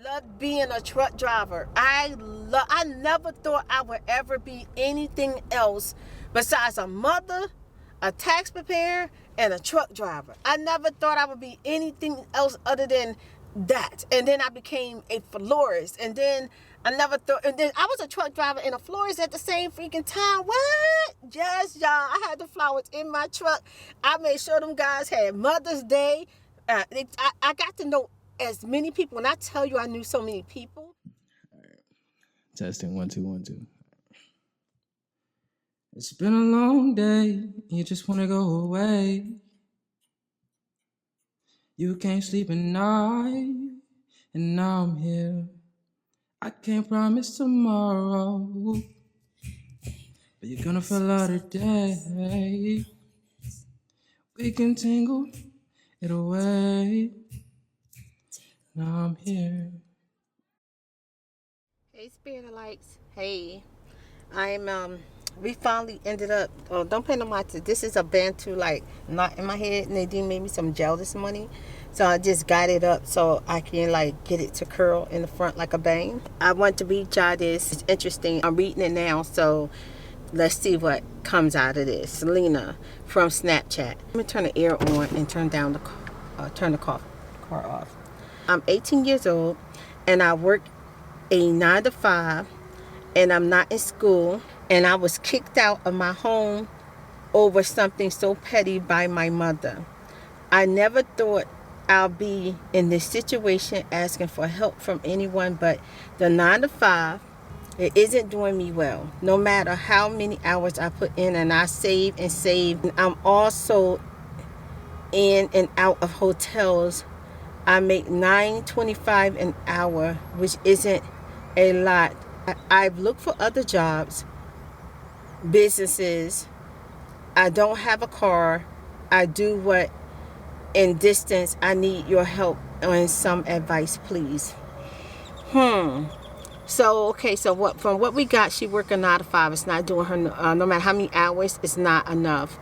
love being a truck driver. I never thought I would ever be anything else besides a mother, a tax preparer, and a truck driver. I never thought I would be anything else other than that. And then I became a florist. And then I never thought, and then I was a truck driver and a florist at the same freaking time. What? Yes, y'all. I had the flowers in my truck. I made sure them guys had Mother's Day. I got to know as many people. When I tell you I knew so many people. All right. Testing 1 2 1 2. It's been a long day. You just want to go away. You can't sleep at night, and now I'm here. I can't promise tomorrow, but you're gonna feel out today. We can tingle it away. Now I'm here. Hey, Spirit of Lights. Hey, we finally ended up, oh, don't pay no mind to, this is a Bantu, like, not in my head. Nadine made me some gel this morning. So I just got it up so I can, like, get it to curl in the front like a bang. I want to read y'all this. It's interesting. I'm reading it now, so let's see what comes out of this. Selena from Snapchat. Let me turn the air on and turn the car off. I'm 18 years old, and I work a 9-to-5, and I'm not in school, and I was kicked out of my home over something so petty by my mother. I never thought I'll be in this situation asking for help from anyone, but the 9-to-5, it isn't doing me well. No matter how many hours I put in, and I save and save. I'm also in and out of hotels. I make $9.25 an hour, which isn't a lot. I've looked for other jobs, businesses. I don't have a car. I do what in distance. I need your help and some advice, please. So, okay, so from what we got, she working 9-to-5. It's not doing her, no matter how many hours, it's not enough.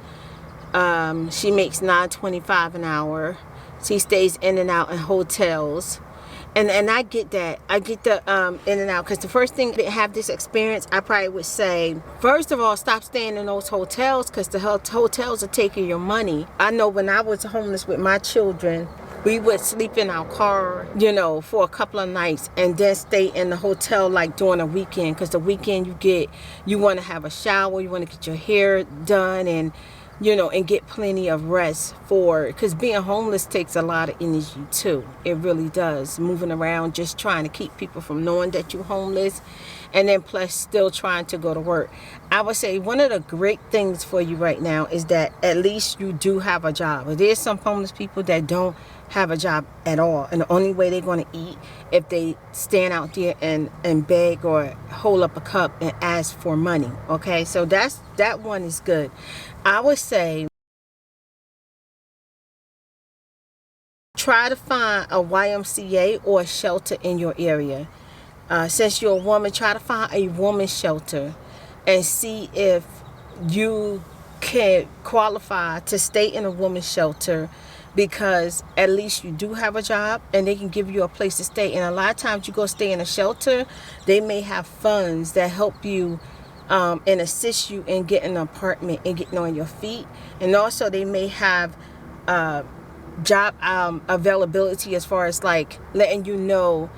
She makes $9.25 an hour. She stays in and out in hotels. And I get that. I get the in and out. Because the first thing to have this experience, I probably would say, first of all, stop staying in those hotels, because the hotels are taking your money. I know when I was homeless with my children, we would sleep in our car, for a couple of nights, and then stay in the hotel like during a weekend. Because the weekend you want to have a shower, you want to get your hair done, and and get plenty of rest because being homeless takes a lot of energy too. It really does. Moving around, just trying to keep people from knowing that you're homeless, and then plus still trying to go to work. I would say one of the great things for you right now is that at least you do have a job. There's some homeless people that don't have a job at all, and the only way they're going to eat if they stand out there and beg or hold up a cup and ask for money. Okay, so that one is good. I would say try to find a YMCA or a shelter in your area. Since you're a woman, try to find a woman's shelter and see if you can qualify to stay in a woman's shelter, because at least you do have a job and they can give you a place to stay. And a lot of times you go stay in a shelter, they may have funds that help you and assist you in getting an apartment and getting on your feet. And also they may have job availability as far as like letting you know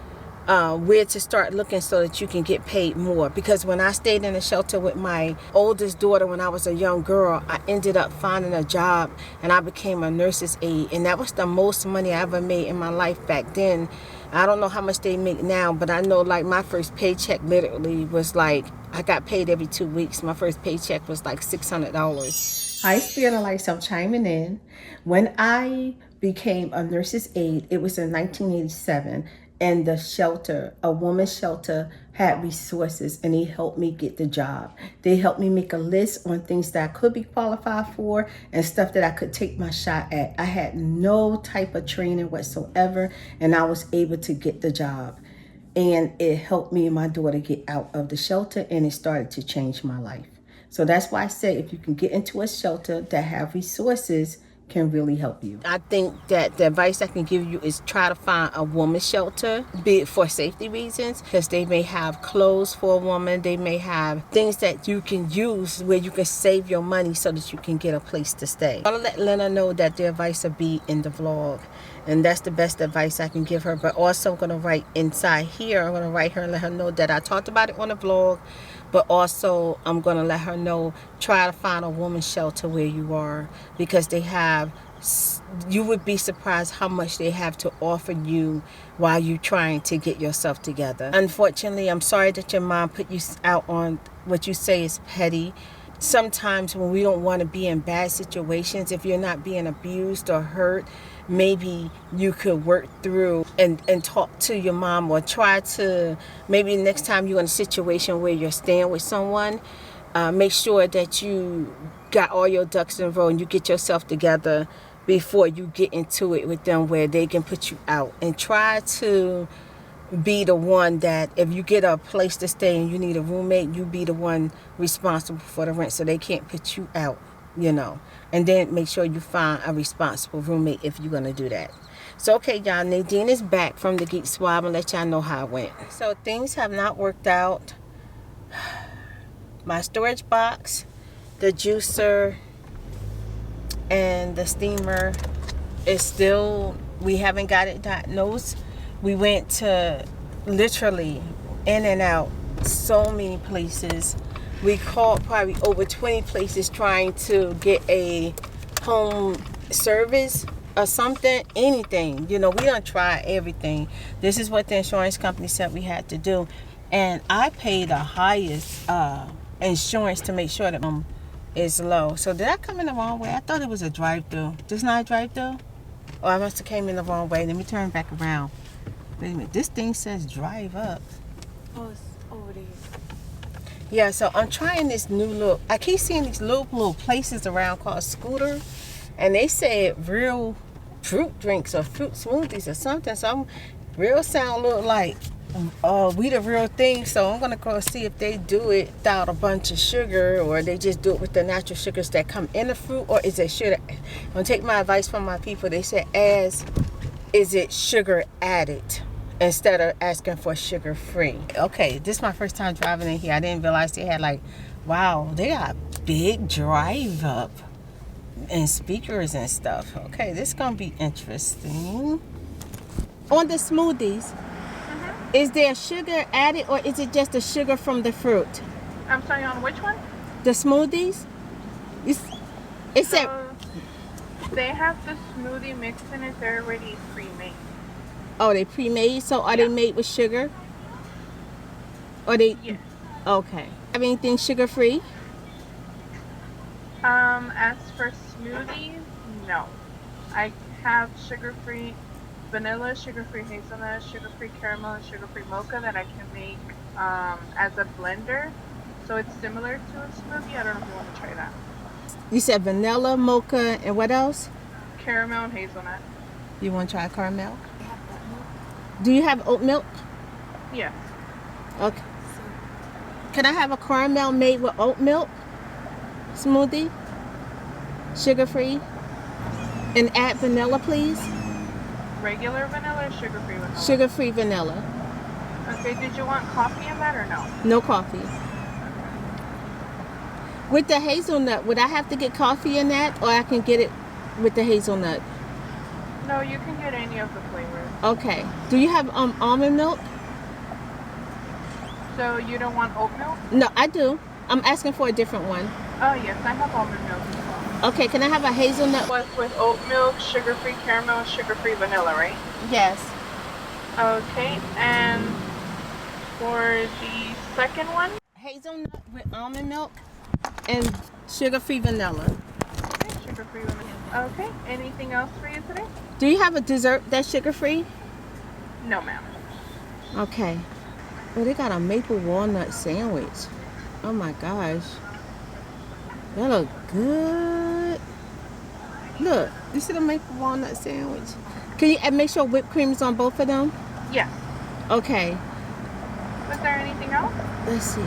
where to start looking so that you can get paid more. Because when I stayed in a shelter with my oldest daughter when I was a young girl, I ended up finding a job and I became a nurse's aide, and that was the most money I ever made in my life back then. I don't know how much they make now, but I know like my first paycheck literally was like, I got paid every 2 weeks. My first paycheck was like $600. Hi, Spirit of Lights, I'm chiming in. When I became a nurse's aide, it was in 1987, and the shelter, a woman's shelter, had resources, and they helped me get the job. They helped me make a list on things that I could be qualified for and stuff that I could take my shot at. I had no type of training whatsoever, and I was able to get the job. And it helped me and my daughter get out of the shelter, and it started to change my life. So that's why I say if you can get into a shelter that have resources, can really help you. I think that the advice I can give you is try to find a woman's shelter, be it for safety reasons, because they may have clothes for a woman, they may have things that you can use where you can save your money so that you can get a place to stay. I'll let Lena know that the advice will be in the vlog, and that's the best advice I can give her. But also I'm going to write inside here, I'm going to write her and let her know that I talked about it on the vlog, but also I'm going to let her know, try to find a woman's shelter where you are, because they have, you would be surprised how much they have to offer you while you're trying to get yourself together. Unfortunately, I'm sorry that your mom put you out on what you say is petty. Sometimes when we don't want to be in bad situations, if you're not being abused or hurt, maybe you could work through and talk to your mom, or try to, maybe next time you're in a situation where you're staying with someone, make sure that you got all your ducks in a row and you get yourself together before you get into it with them where they can put you out. And try to be the one that if you get a place to stay and you need a roommate, you be the one responsible for the rent so they can't put you out, you know. And then make sure you find a responsible roommate if you're going to do that. So, okay, y'all, Nadine is back from the Geek Swab and let y'all know how it went. So, things have not worked out. My storage box, the juicer, and the steamer is still, we haven't got it diagnosed. We went to literally in and out so many places. We called probably over 20 places trying to get a home service or something, anything. You know, we done tried everything. This is what the insurance company said we had to do. And I paid the highest insurance to make sure that is low. So did I come in the wrong way? I thought it was a drive-through. This not a drive-through? Oh, I must have came in the wrong way. Let me turn back around. Wait a minute. This thing says drive up. Oh, it's over there. Yeah, so I'm trying this new look. I keep seeing these little places around called Scooter, and they say real fruit drinks or fruit smoothies or something. So I'm real sound look like we the real thing. So I'm gonna go see if they do it without a bunch of sugar, or they just do it with the natural sugars that come in the fruit, or is it sugar? I'm gonna take my advice from my people. They said, is it sugar added instead of asking for sugar free? Okay, this is my first time driving in here. I didn't realize they had like, wow, they got big drive up and speakers and stuff. Okay, this is gonna be interesting. On the smoothies, is there sugar added, or is it just the sugar from the fruit? I'm sorry, on which one? The smoothies? It said they have the smoothie mix in it. They're already pre-made. Oh, they pre-made? So are they made with sugar? Or they? Yes. Okay. Have anything sugar-free? As for smoothies, no. I have sugar-free vanilla, sugar-free hazelnut, sugar-free caramel, and sugar-free mocha that I can make as a blender. So it's similar to a smoothie. I don't know if you want to try that. You said vanilla, mocha, and what else? Caramel and hazelnut. You want to try caramel? Do you have oat milk? Yes. Okay. Can I have a caramel made with oat milk smoothie? Sugar-free? And add vanilla, please? Regular vanilla or sugar-free vanilla? Sugar-free vanilla. Okay, did you want coffee in that or no? No coffee. With the hazelnut, would I have to get coffee in that, or I can get it with the hazelnut? No, you can get any of the flavors. Okay. Do you have almond milk? So you don't want oat milk? No, I do. I'm asking for a different one. Oh yes, I have almond milk as well. Okay, can I have a hazelnut? With oat milk, sugar-free caramel, sugar-free vanilla, right? Yes. Okay, and for the second one? Hazelnut with almond milk and sugar-free vanilla. Okay, sugar-free vanilla. Okay, anything else for you today? Do you have a dessert that's sugar-free? No, ma'am. Okay. Oh, they got a maple walnut sandwich. Oh my gosh. That look good. Look, you see the maple walnut sandwich? Can you make sure whipped cream is on both of them? Yes. Okay. Was there anything else? Let's see.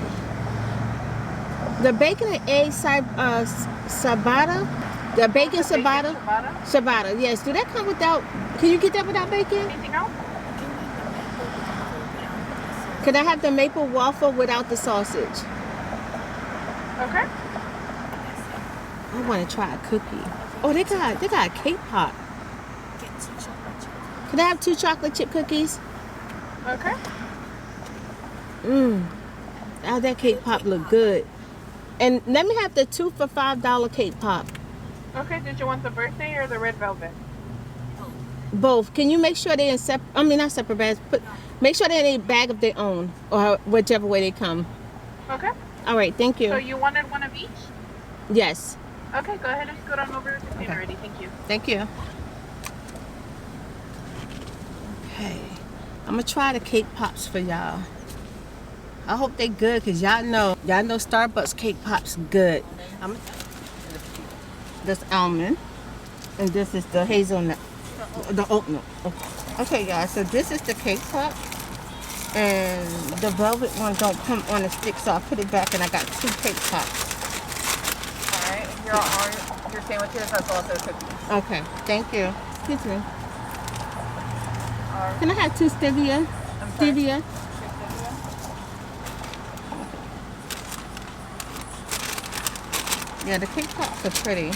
The bacon and egg ciabatta. The bacon The bacon ciabatta? ciabatta. Ciabatta, yes. Do that come without, can you get that without bacon? Anything else? Could I have the maple waffle without the sausage? Okay. I want to try a cookie. Oh, they got a cake pop. Could I have 2 chocolate chip cookies? Okay. Mmm. Oh, that cake pop look good. And let me have the 2 for $5 cake pop. Okay. Did you want the birthday or the red velvet? Both. Can you make sure they're in separate? I mean, not separate bags. But make sure they're in a bag of their own, or whichever way they come. Okay. All right. Thank you. So you wanted one of each? Yes. Okay. Go ahead and scoot on over to the container ready. Thank you. Thank you. Okay. I'm gonna try the cake pops for y'all. I hope they good, cause y'all know Starbucks cake pops good. This almond, and this is the hazelnut, the oat milk. Okay, guys. So this is the cake pop, and the velvet one don't come on a stick, so I put it back, and I got 2 cake pops. All right, your sandwiches, that's also cookies. Okay. Thank you. Excuse me. Can I have 2 stevia? I'm sorry. Stevia. Yeah, the cake pops are pretty. Here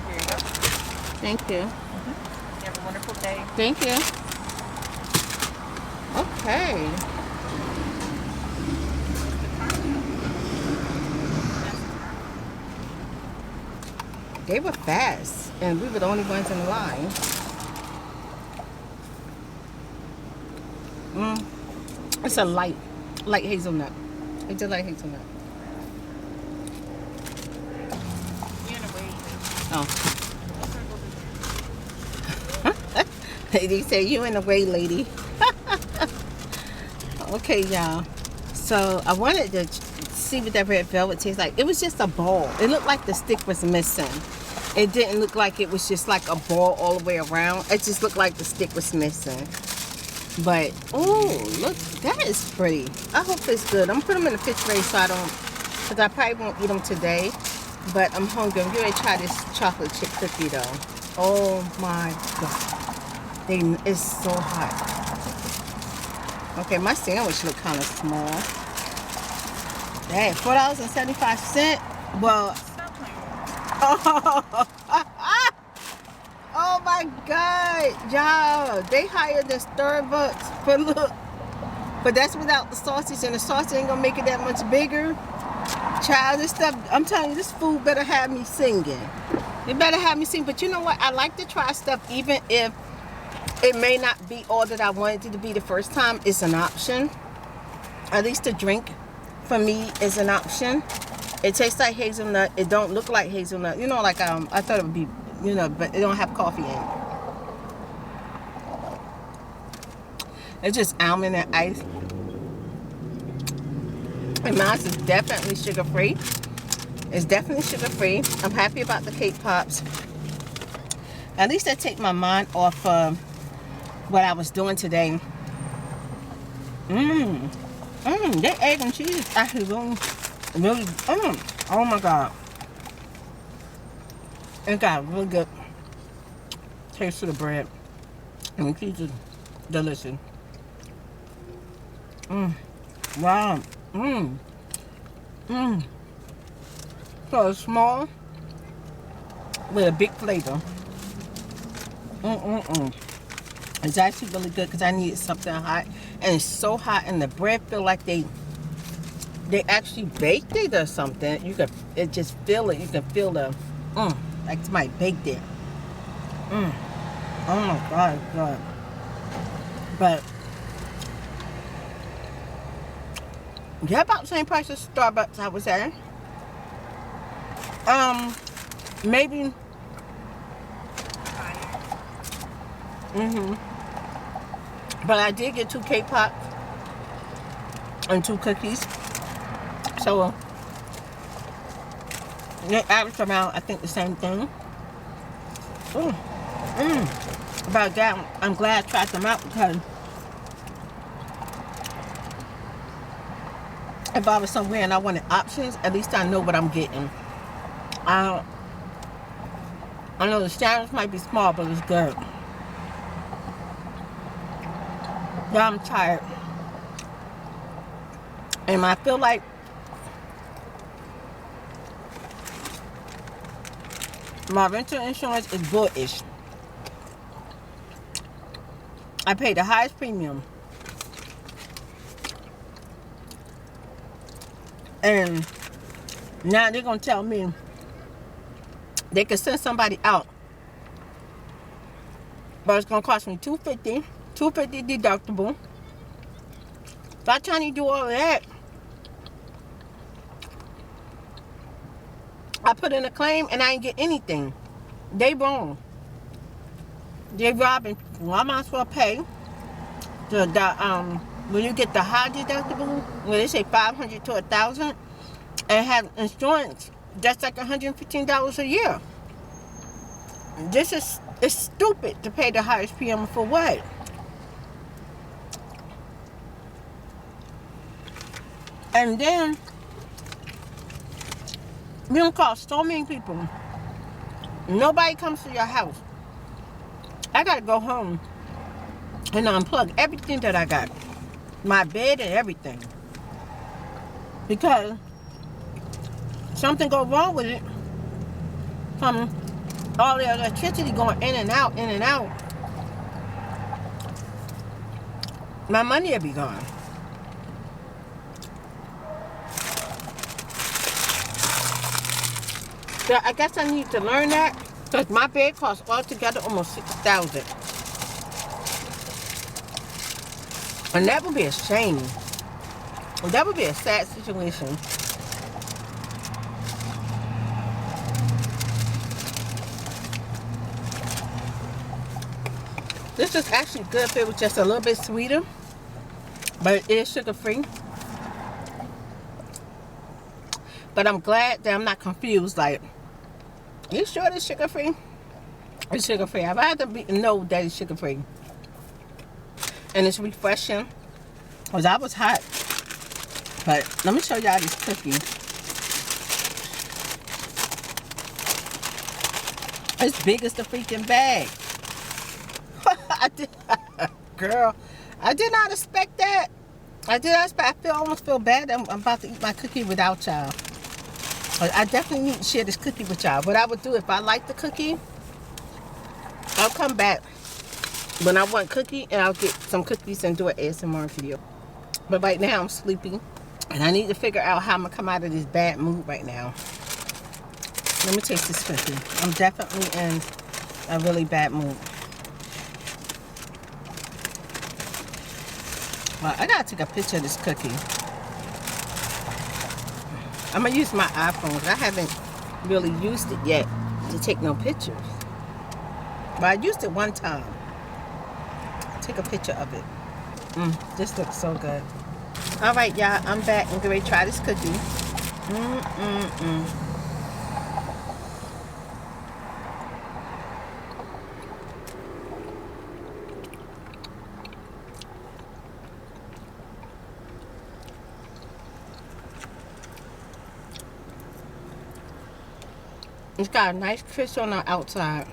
you go. Thank you. You have a wonderful day. Thank you. Okay. They were fast, and we were the only ones in the line. It's a light hazelnut. It's a light hazelnut. You're in a way. Oh. They say you in the way, lady. Okay, y'all. So I wanted to see what that red velvet tastes like. It was just a ball. It looked like the stick was missing. It didn't look like it was just like a ball all the way around. It just looked like the stick was missing. But, oh, look, that is pretty. I hope it's good. I'm putting them in the refrigerator so I don't, because I probably won't eat them today. But I'm hungry. I'm going to try this chocolate chip cookie, though. Oh, my God. It's so hot. Okay, my sandwich look kind of small. Dang, $4.75. Well, oh my God, y'all, they hired the Starbucks for look, but that's without the sausage, and the sausage ain't gonna make it that much bigger. Child, this stuff, I'm telling you, this food better have me singing. It better have me sing. But you know what? I like to try stuff even if it may not be all that I wanted it to be the first time. It's an option. At least the drink for me is an option. It tastes like hazelnut. It don't look like hazelnut. You know, like I thought it would be, you know, but it don't have coffee in it. It's just almond and ice. And mine is definitely sugar-free. It's definitely sugar-free. I'm happy about the cake pops. At least I take my mind off what I was doing today. That egg and cheese is actually really, oh my God. It got a really good taste to the bread. And the cheese is delicious. Wow. So it's small with a big flavor. It's actually really good because I needed something hot, and it's so hot, and the bread feel like they actually baked it or something. It just feel it. You can feel the like somebody baked it. Oh my God, it's good. But yeah, about the same price as Starbucks, I would say. Maybe. But I did get 2 cake pops and 2 cookies. So the average amount, I think the same thing. About that, I'm glad I tried them out, because if I was somewhere and I wanted options, at least I know what I'm getting. I know the sandwich might be small, but it's good. Yeah, I'm tired. And I feel like my rental insurance is bullish. I paid the highest premium. And now they're going to tell me they can send somebody out. But it's going to cost me $250 deductible. By the time you do all of that, I put in a claim and I ain't get anything. They wrong. They robbing. Well, I might as well pay the when you get the high deductible, when they say $500 to $1,000, and have insurance, that's like $115 a year. It's stupid to pay the highest premium for what? And then you don't call so many people. Nobody comes to your house. I gotta go home and unplug everything that I got. My bed and everything. Because something go wrong with it from all the electricity going in and out, in and out. My money will be gone. So I guess I need to learn that, because my bed costs altogether almost $6,000. And that would be a shame. That would be a sad situation. This is actually good if it was just a little bit sweeter, but it is sugar free. But I'm glad that I'm not confused. Like, you sure it's sugar free? It's sugar free. I'd rather know that it's sugar free. And it's refreshing. Because I was hot. But let me show y'all this cookie. It's big as the freaking bag. Girl, I did not expect that. I almost feel bad that I'm about to eat my cookie without y'all. I definitely need to share this cookie with y'all. What I would do if I like the cookie, I'll come back when I want cookie and I'll get some cookies and do an ASMR video. But right now I'm sleepy and I need to figure out how I'm gonna come out of this bad mood right now. Let me taste this cookie. I'm definitely in a really bad mood. Well, I gotta take a picture of this cookie. I'm gonna use my iPhone because I haven't really used it yet to take no pictures. But I used it one time. Take a picture of it. This looks so good. All right, y'all. I'm back. I'm gonna try this cookie. It's got a nice crisp on the outside.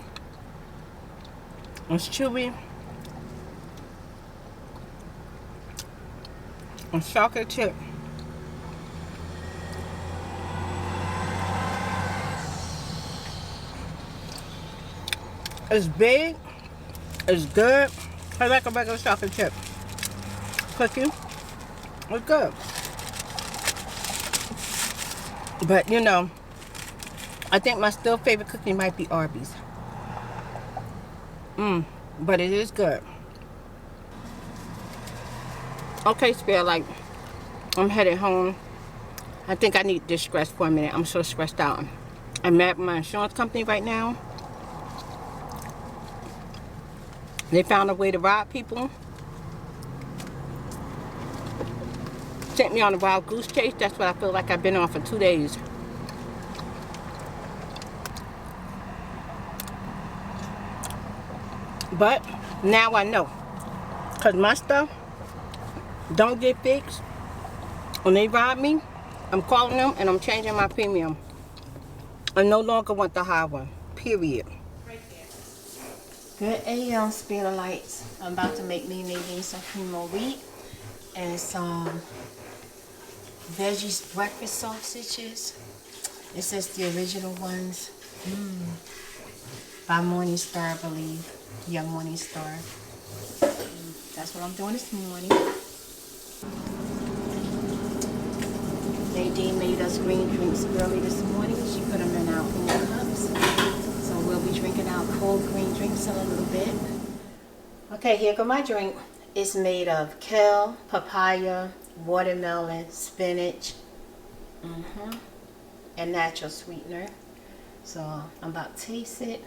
It's chewy. It's chocolate chip. It's big. It's good. I like a regular chocolate chip cookie. It's good. But you know, I think my still favorite cookie might be Arby's. But it is good. Okay, Spare, like, I'm headed home. I think I need this stress for a minute. I'm so stressed out. I'm mad with my insurance company right now. They found a way to rob people. Sent me on a wild goose chase. That's what I feel like I've been on for 2 days. But now I know, because my stuff don't get fixed. When they rob me, I'm calling them and I'm changing my premium. I no longer want the high one, period. Good AM spinner lights. I'm about to make me maybe some cream of wheat and some veggies breakfast sausages. It says the original ones. By Morningstar, I believe. Yeah, Morningstar. That's what I'm doing this morning. Nadine made us green drinks early this morning. She put them in our cool cups. So we'll be drinking our cold green drinks in a little bit. Okay, here go my drink. It's made of kale, papaya, watermelon, spinach, and natural sweetener. So I'm about to taste it.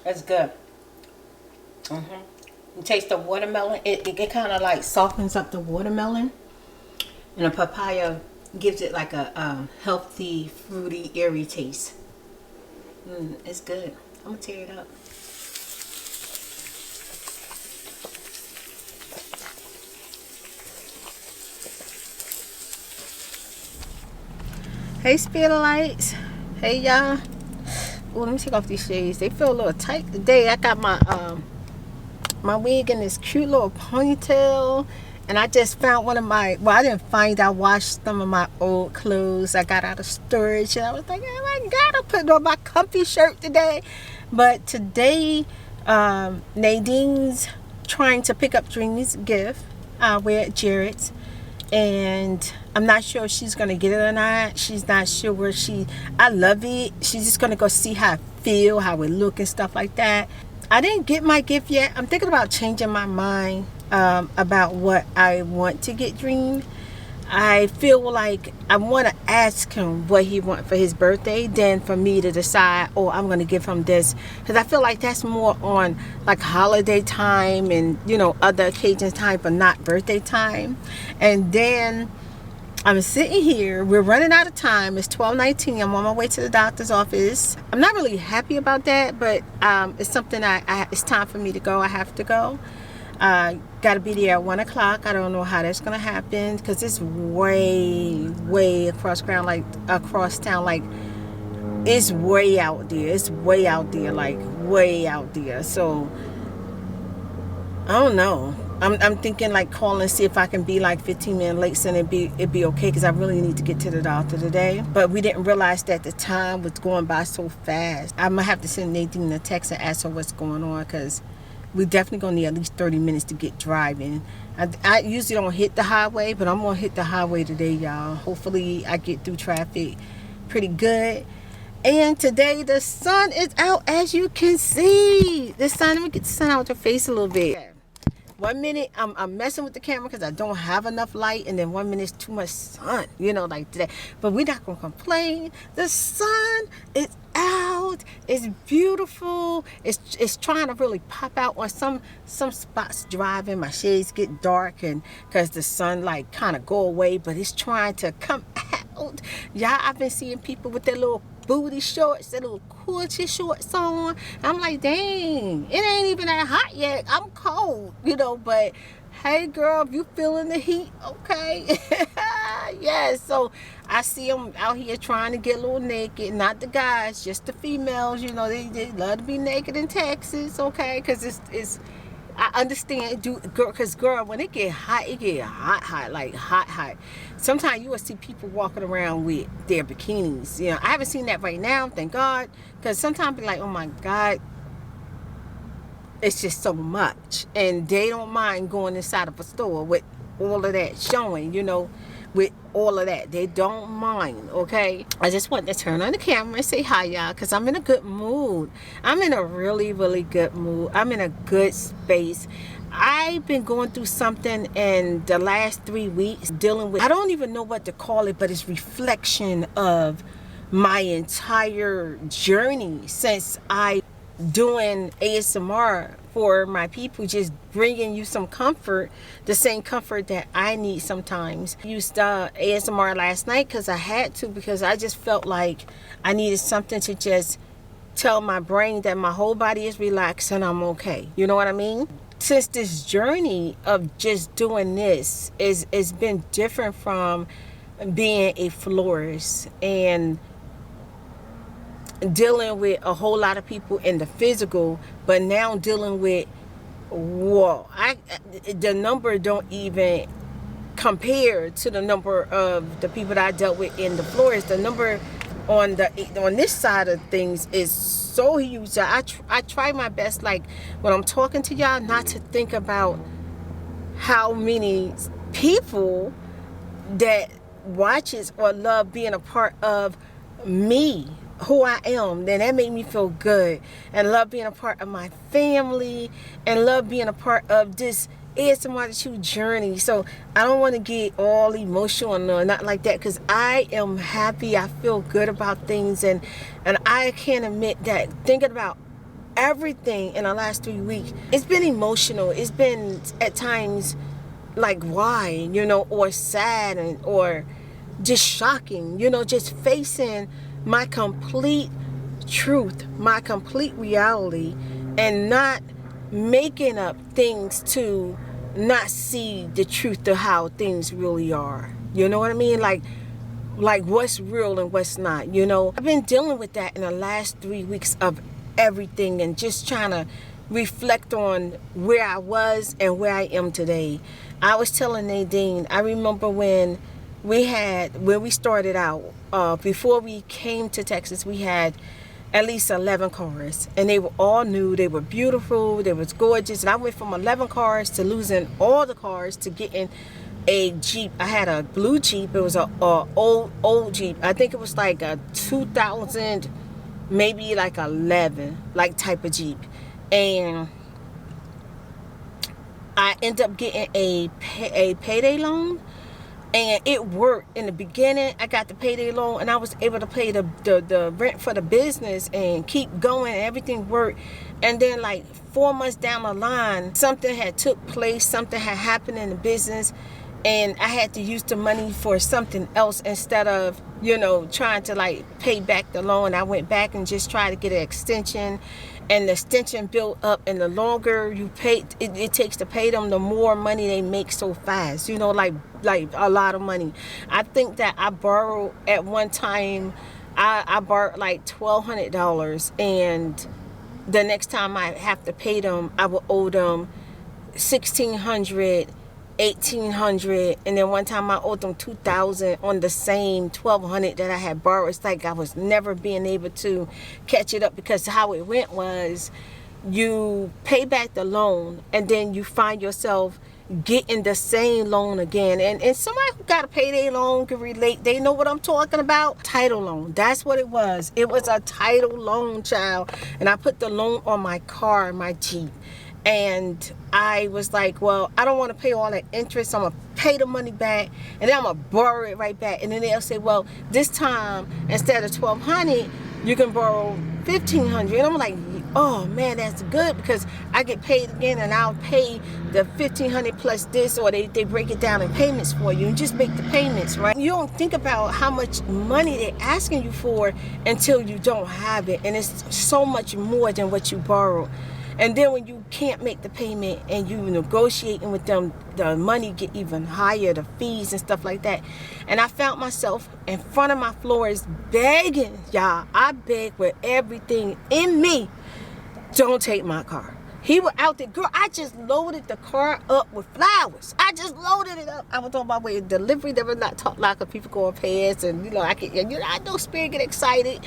That's good. You taste the watermelon. It kind of like softens up the watermelon, and the papaya gives it like a healthy, fruity, airy taste. It's good. I'm gonna tear it up. Hey, Spirit Lights. Hey, y'all. Oh, let me take off these shades. They feel a little tight today. I got my my wig in this cute little ponytail, and I just found one of my, well, I didn't find, I washed some of my old clothes I got out of storage, and I was like, oh my god, I put on my comfy shirt today. But today Nadine's trying to pick up Dreamy's gift. We're at Jared's, and I'm not sure if she's gonna get it or not. She's not sure where I love it. She's just gonna go see how I feel, how it look and stuff like that. I didn't get my gift yet. I'm thinking about changing my mind about what I want to get Dream. I feel like I want to ask him what he wants for his birthday, then for me to decide, oh, I'm going to give him this. Because I feel like that's more on like holiday time and, you know, other occasions time, but not birthday time. And then I'm sitting here, we're running out of time. It's 12:19. I'm on my way to the doctor's office. I'm not really happy about that, but it's something it's time for me to go. I have to go. Got to be there at 1 o'clock. I don't know how that's gonna happen because it's way across town. Like it's way out there. It's way out there, like way out there. So I don't know. I'm thinking like calling, see if I can be like 15 minutes late, so it'd be okay, because I really need to get to the doctor today. But we didn't realize that the time was going by so fast. I'm gonna have to send Nadine a text and ask her what's going on, because we definitely gonna need at least 30 minutes to get driving. I usually don't hit the highway, but I'm gonna hit the highway today, y'all. Hopefully I get through traffic pretty good. And today the sun is out, as you can see. The sun, let me get the sun out your face a little bit. 1 minute I'm messing with the camera because I don't have enough light, and then 1 minute is too much sun, you know, like today. But we're not gonna complain. The sun is out. It's beautiful. It's trying to really pop out on some spots. Driving, my shades get dark, and because the sun like kind of go away, but it's trying to come out. Yeah, I've been seeing people with their little booty shorts, their little coochie shorts on. I'm like, dang, it ain't even that hot yet. I'm cold, you know, but hey girl, if you feeling the heat, okay. Yeah, so I see them out here trying to get a little naked. Not the guys, just the females, you know, they love to be naked in Texas, okay, because it's I understand, because girl, when it get hot like hot. Sometimes you will see people walking around with their bikinis. You know, I haven't seen that right now, thank God, because sometimes be like, oh my God, it's just so much, and they don't mind going inside of a store with all of that showing, you know, with all of that. They don't mind, okay? I just want to turn on the camera and say hi, y'all, because I'm in a good mood. I'm in a really good mood. I'm in a good space. I've been going through something in the last 3 weeks, dealing with, I don't even know what to call it, but it's reflection of my entire journey since I doing ASMR for my people, just bringing you some comfort, the same comfort that I need sometimes. I used ASMR last night because I had to, because I just felt like I needed something to just tell my brain that my whole body is relaxed and I'm okay. You know what I mean? Since this journey of just doing this is been different from being a florist, and dealing with a whole lot of people in the physical, but now dealing with, whoa, the number don't even compare to the number of the people that I dealt with in the floors. The number on this side of things is so huge. I try my best, like when I'm talking to y'all, not to think about how many people that watches or love being a part of me, who I am. Then that made me feel good, and love being a part of my family, and love being a part of this ASMR journey. So I don't want to get all emotional or not like that, because I am happy. I feel good about things, and I can't admit that thinking about everything in the last 3 weeks, it's been emotional. It's been at times like, why, you know, or sad, or just shocking, you know, just facing my complete truth, my complete reality, and not making up things to not see the truth of how things really are. You know what I mean? Like what's real and what's not, you know. I've been dealing with that in the last 3 weeks of everything, and just trying to reflect on where I was and where I am today. I was telling Nadine, I remember when we started out, before we came to Texas, we had at least 11 cars, and they were all new. They were beautiful, they was gorgeous, and I went from 11 cars to losing all the cars to getting a Jeep. I had a blue Jeep. It was a old Jeep. I think it was like a 2000, maybe like 11, like type of Jeep. And I ended up getting a payday loan, and it worked. In the beginning, I got the payday loan, and I was able to pay the rent for the business and keep going, and everything worked. And then like 4 months down the line, something had took place, something had happened in the business, and I had to use the money for something else instead of, you know, trying to like pay back the loan. I went back and just tried to get an extension, and the extension built up, and the longer you pay it takes to pay them, the more money they make so fast, you know, like a lot of money. I think that I borrowed at one time, I borrowed like $1,200, and the next time I have to pay them, I will owe them $1,600, $1,800, and then one time I owed them $2,000 on the same $1,200 that I had borrowed. It's like I was never being able to catch it up, because how it went was, you pay back the loan, and then you find yourself getting the same loan again. And somebody who got a payday loan can relate. They know what I'm talking about. Title loan, that's what it was. It was a title loan, child. And I put the loan on my car, my Jeep. And I was like, well, I don't want to pay all that interest. I'm going to pay the money back, and then I'm going to borrow it right back. And then they'll say, well, this time, instead of $1,200, you can borrow $1,500. And I'm like, oh man, that's good, because I get paid again, and I'll pay the $1,500 plus this, or they break it down in payments for you, and just make the payments, right? You don't think about how much money they're asking you for until you don't have it. And it's so much more than what you borrowed. And then when you can't make the payment and you negotiating with them, the money get even higher, the fees and stuff like that. And I found myself in front of my floors begging, y'all. I begged with everything in me, don't take my car. He was out there, girl, I just loaded the car up with flowers. I just loaded it up. I was on my way to delivery. They were not talk like of people going past, and I know spirit get excited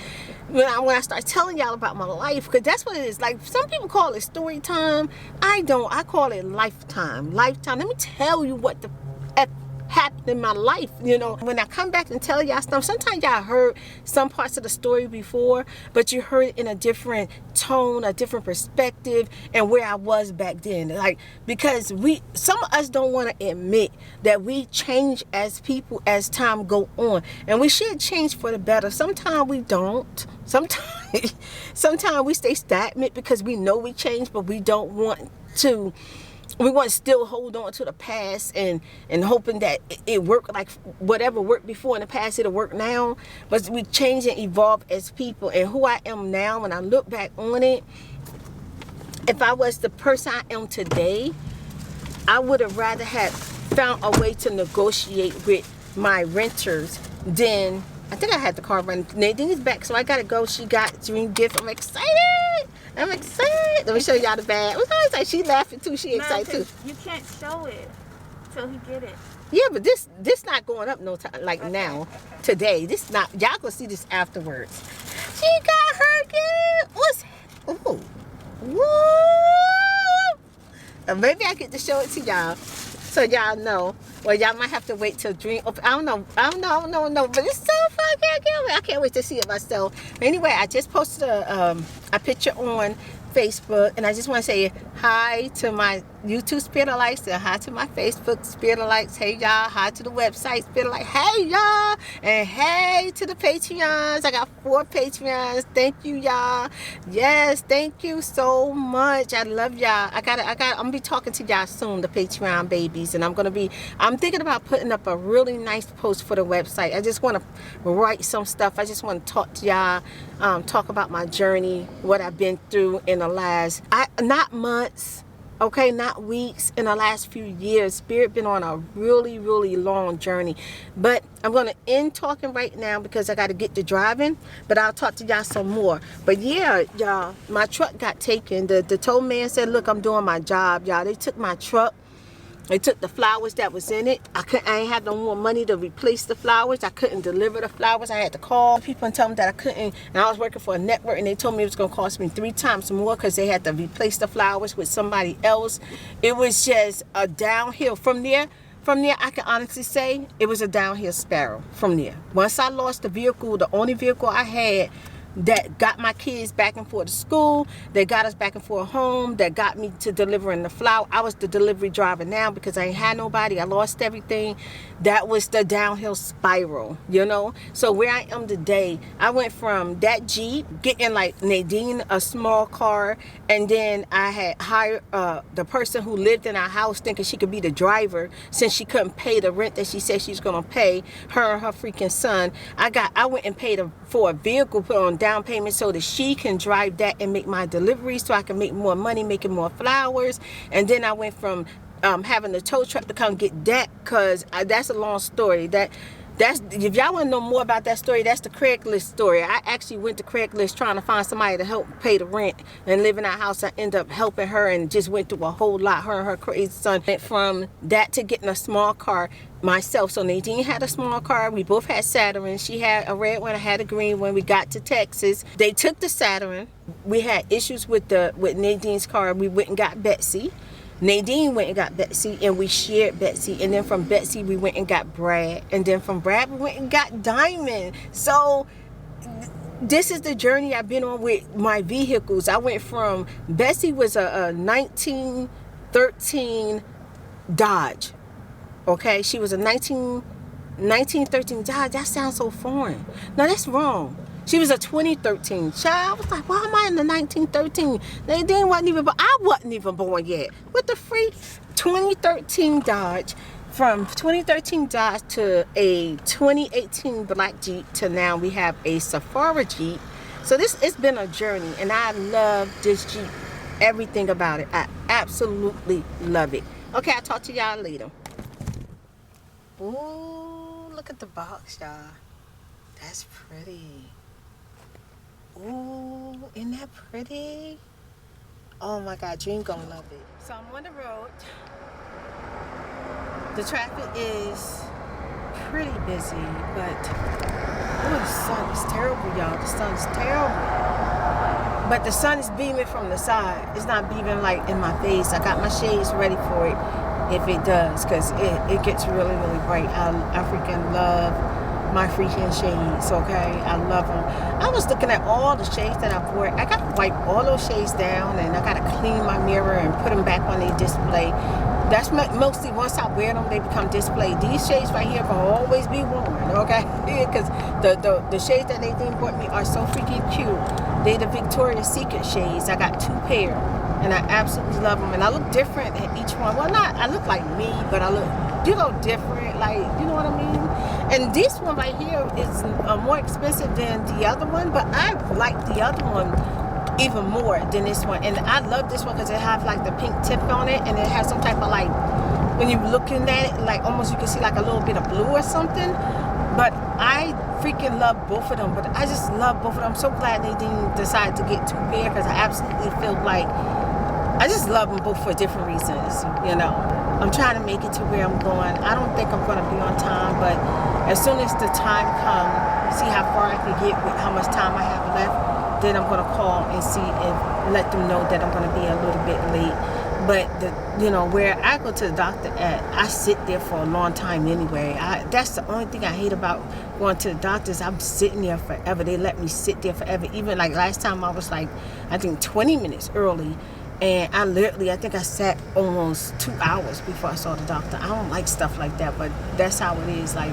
when I start telling y'all about my life, because that's what it is. Like, some people call it story time. I don't. I call it lifetime. Lifetime. Let me tell you what the F happened in my life. You know, when I come back and tell y'all stuff, sometimes y'all heard some parts of the story before, but you heard it in a different tone, a different perspective, and where I was back then. Like, because some of us don't want to admit that we change as people as time go on, and we should change for the better. Sometimes we don't. Sometimes we stay stagnant because we know we changed, but we don't want to. We want to still hold on to the past and hoping that it worked, like whatever worked before in the past, it'll work now. But we change and evolve as people. And who I am now, when I look back on it, if I was the person I am today, I would have rather had found a way to negotiate with my renters than I think I had the car running. Nadine's back, so I gotta go. She got dream gift. I'm excited. I'm excited. Let me show y'all the bag. Like she laughing too. She excited too. You can't show it till he get it. Yeah, but this not going up no time like now. Today. This not y'all gonna see this afterwards. She got her gift. What's ooh. Woo! Maybe I get to show it to y'all so y'all know. Well, y'all might have to wait till dream. I don't know. But it's so fun. I can't wait to see it myself. Anyway, I just posted a picture on Facebook, and I just want to say hi to my YouTube Spirit of Lights and hi to my Facebook Spirit of Lights. Hey y'all, hi to the website Spirit of Light. Hey y'all, and hey to the Patreons. I got 4 Patreons. Thank you y'all. Yes, thank you so much. I love y'all. I'm gonna be talking to y'all soon, the Patreon babies, and I'm thinking about putting up a really nice post for the website. I just want to write some stuff. I just want to talk to y'all, talk about my journey, what I've been through in the last, not months, okay, not weeks, in the last few years. Spirit been on a really, really long journey. But I'm going to end talking right now because I got to get to driving. But I'll talk to y'all some more. But yeah, y'all, my truck got taken. The tow man said, look, I'm doing my job, y'all. They took my truck. They took the flowers that was in it. I ain't have no more money to replace the flowers. I couldn't deliver the flowers. I had to call people and tell them that I couldn't. And I was working for a network, and they told me it was going to cost me 3 times more because they had to replace the flowers with somebody else. It was just a downhill. From there, I can honestly say it was a downhill spiral from there. Once I lost the vehicle, the only vehicle I had that got my kids back and forth to school, that got us back and forth home, that got me to delivering the flour. I was the delivery driver now because I ain't had nobody. I lost everything. That was the downhill spiral, you know. So where I am today, I went from that Jeep, getting like Nadine a small car, and then I had hired the person who lived in our house thinking she could be the driver since she couldn't pay the rent that she said she's gonna pay, her and her freaking son. I went and paid for a vehicle, put on down payment so that she can drive that and make my deliveries so I can make more money making more flowers. And then I went from having the tow truck to come get that, because that's a long story. That's if y'all want to know more about that story, that's the Craigslist story. I actually went to Craigslist trying to find somebody to help pay the rent and live in our house. I ended up helping her and just went through a whole lot. Her and her crazy son went from that to getting a small car myself. So Nadine had a small car. We both had Saturn. She had a red one. I had a green one. We got to Texas. They took the Saturn. We had issues with Nadine's car. We went and got Betsy. Nadine went and got Betsy, and we shared Betsy. And then from Betsy, we went and got Brad. And then from Brad, we went and got Diamond. So this is the journey I've been on with my vehicles. I went from, Betsy was a 1913 Dodge. Okay, she was a 1913 Dodge. That sounds so foreign. No, that's wrong. She was a 2013 child. I was like, why am I in the 1913? Nadine wasn't even born. I wasn't even born yet. What the freak? 2013 Dodge. From 2013 Dodge to a 2018 black Jeep to now we have a Safari Jeep. So it's been a journey, and I love this Jeep. Everything about it. I absolutely love it. Okay, I'll talk to y'all later. Ooh, look at the box, y'all. That's pretty. Ooh, isn't that pretty? Oh my God, Dream gonna love it. So I'm on the road. The traffic is pretty busy, but oh, the sun is terrible, y'all. The sun is terrible. But the sun is beaming from the side. It's not beaming like in my face. I got my shades ready for it if it does, because it gets really, really bright. I freaking love my freaking shades, okay? I love them. I was looking at all the shades that I bought. I gotta wipe all those shades down, and I gotta clean my mirror and put them back on their display. That's mostly once I wear them, they become display. These shades right here can always be worn, okay? Because the shades that Nadine bought me are so freaking cute. They the Victoria's Secret shades. I got 2 pair, and I absolutely love them. And I look different in each one. Well, not I look like me, but I look different. Like, you know what I mean? And this one right here is more expensive than the other one, but I like the other one even more than this one. And I love this one because it has like the pink tip on it, and it has some type of like, when you're looking at it, like almost you can see like a little bit of blue or something. But freaking love both of them, but I just love both of them. I'm so glad they didn't decide to get two pair, because I absolutely feel like I just love them both for different reasons, you know. I'm trying to make it to where I'm going. I don't think I'm going to be on time, but as soon as the time comes, see how far I can get with how much time I have left, then I'm going to call and see if, let them know that I'm going to be a little bit late. But, you know, where I go to the doctor at, I sit there for a long time anyway. That's the only thing I hate about going to the doctors. I'm sitting there forever. They let me sit there forever. Even like last time I was like, I think 20 minutes early. And I think I sat almost 2 hours before I saw the doctor. I don't like stuff like that, but that's how it is. Like,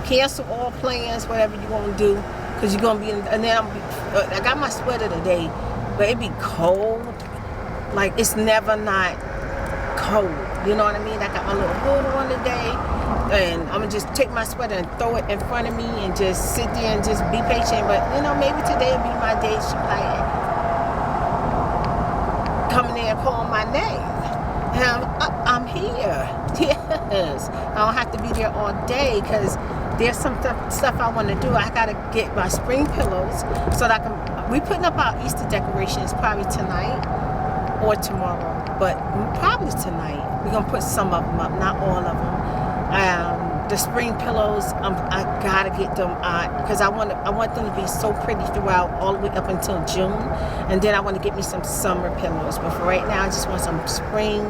cancel all plans, whatever you're going to do, because you're going to be in, and then I got my sweater today, but it be cold. Like, it's never not cold. You know what I mean? I got my little hood on today, and I'm going to just take my sweater and throw it in front of me and just sit there and just be patient. But, you know, maybe today will be my day. She be like, coming in and calling my name, and I'm here. Yes, I don't have to be there all day, because there's some stuff I want to do. I gotta get my spring pillows so that I can. We putting up our Easter decorations probably tonight or tomorrow, but probably tonight. We're gonna put some of them up, not all of them. The spring pillows, I gotta get them because I want them to be so pretty throughout, all the way up until June, and then I want to get me some summer pillows. But for right now, I just want some spring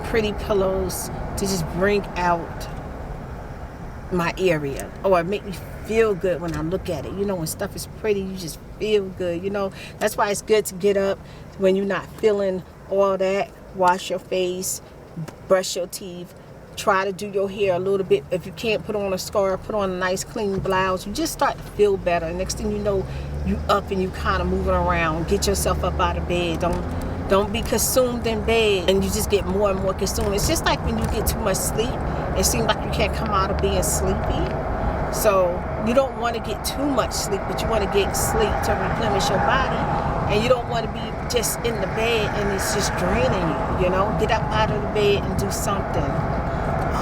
pretty pillows to just bring out my area, or make me feel good when I look at it. You know, when stuff is pretty, you just feel good. You know, that's why it's good to get up when you're not feeling all that. Wash your face, brush your teeth. Try to do your hair a little bit. If you can't put on a scarf, put on a nice clean blouse. You just start to feel better. Next thing you know, you up and you kind of moving around. Get yourself up out of bed. Don't be consumed in bed, and you just get more and more consumed. It's just like when you get too much sleep, it seems like you can't come out of being sleepy. So you don't want to get too much sleep, but you want to get sleep to replenish your body. And you don't want to be just in the bed and it's just draining you, you know. Get up out of the bed and do something.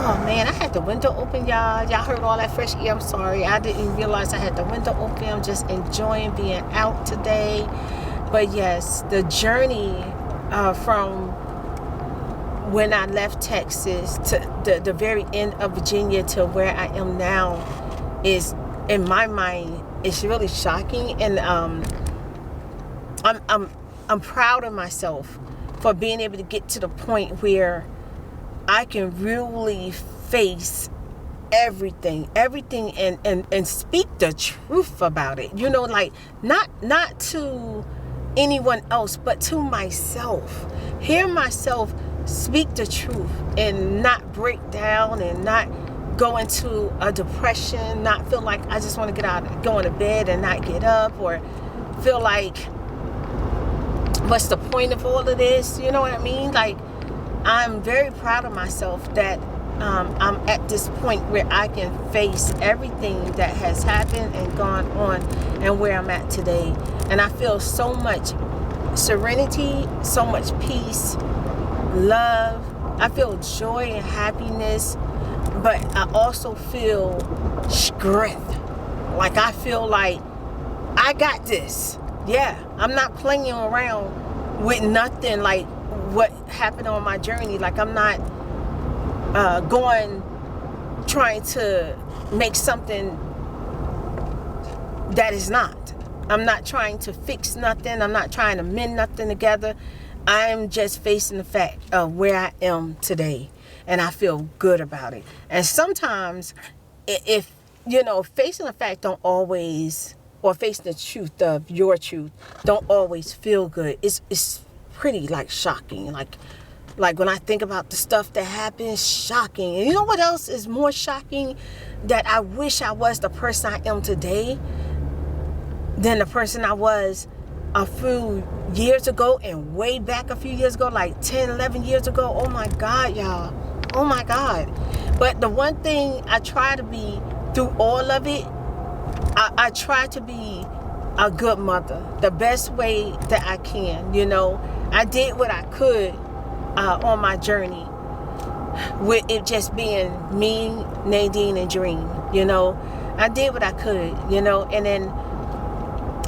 Oh man, I had the window open, y'all. Y'all heard all that fresh air. I'm sorry. I didn't realize I had the window open. I'm just enjoying being out today. But yes, the journey from when I left Texas to the very end of Virginia to where I am now is, in my mind, it's really shocking. And I'm proud of myself for being able to get to the point where I can really face everything and speak the truth about it. You know, like not to anyone else, but to myself. Hear myself speak the truth and not break down and not go into a depression, not feel like I just want to get out, go into bed and not get up, or feel like, what's the point of all of this? You know what I mean? Like, I'm very proud of myself that I'm at this point where I can face everything that has happened and gone on, and where I'm at today. And I feel so much serenity, so much peace, love. I feel joy and happiness, but I also feel strength. Like, I feel like I got this. Yeah, I'm not playing around with nothing like what happened on my journey. Like, I'm not trying to make something that is not. I'm not trying to fix nothing. I'm not trying to mend nothing together. I'm just facing the fact of where I am today, and I feel good about it. And sometimes, if you know, facing the fact don't always, or facing the truth of your truth don't always feel good. It's pretty like shocking. Like when I think about the stuff that happens, shocking. And you know what else is more shocking? That I wish I was the person I am today than the person I was a few years ago, and way back a few years ago, like 10, 11 years ago. Oh my God, y'all. Oh my God. But the one thing I try to be through all of it, I try to be a good mother the best way that I can. You know, I did what I could on my journey, with it just being me, Nadine, and Dream. You know, I did what I could, you know, and then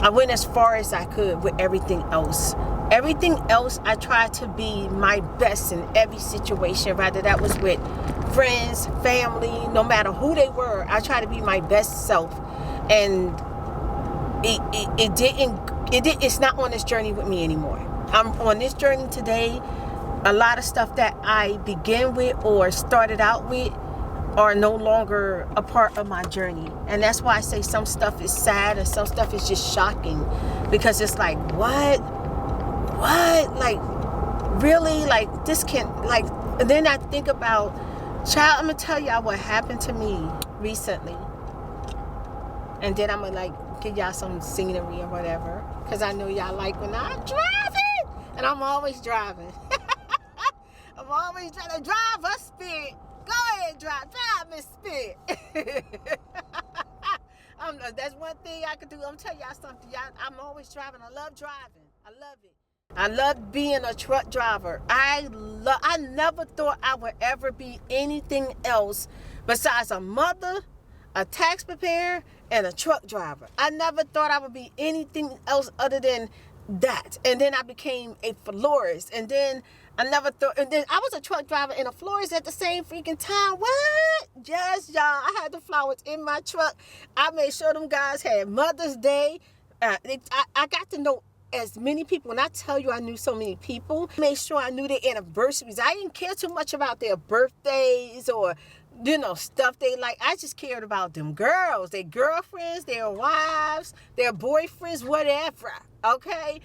I went as far as I could with everything else. Everything else, I tried to be my best in every situation, whether that was with friends, family, no matter who they were. I tried to be my best self, and it's not on this journey with me anymore. I'm on this journey today. A lot of stuff that I began with or started out with are no longer a part of my journey. And that's why I say some stuff is sad and some stuff is just shocking, because it's like, what? Like, really? Like, this can't, like, and then I think about, child, I'm gonna tell y'all what happened to me recently. And then I'm gonna, like, give y'all some scenery or whatever, because I know y'all like when I'm driving. And I'm always driving. I'm always trying to drive a Spirit. Go ahead, drive Miss Spirit. That's one thing I could do. I'm telling y'all something. I'm always driving. I love driving. I love it. I love being a truck driver. I never thought I would ever be anything else besides a mother, a tax preparer, and a truck driver. I never thought I would be anything else other than that. And then I became a florist. And then I never thought, and then I was a truck driver and a florist at the same freaking time. What? Yes, y'all. I had the flowers in my truck. I made sure them guys had Mother's Day. I got to know as many people. When I tell you I knew so many people, I made sure I knew their anniversaries. I didn't care too much about their birthdays or, you know, stuff they like. I just cared about them girls, their girlfriends, their wives, their boyfriends, whatever. Okay?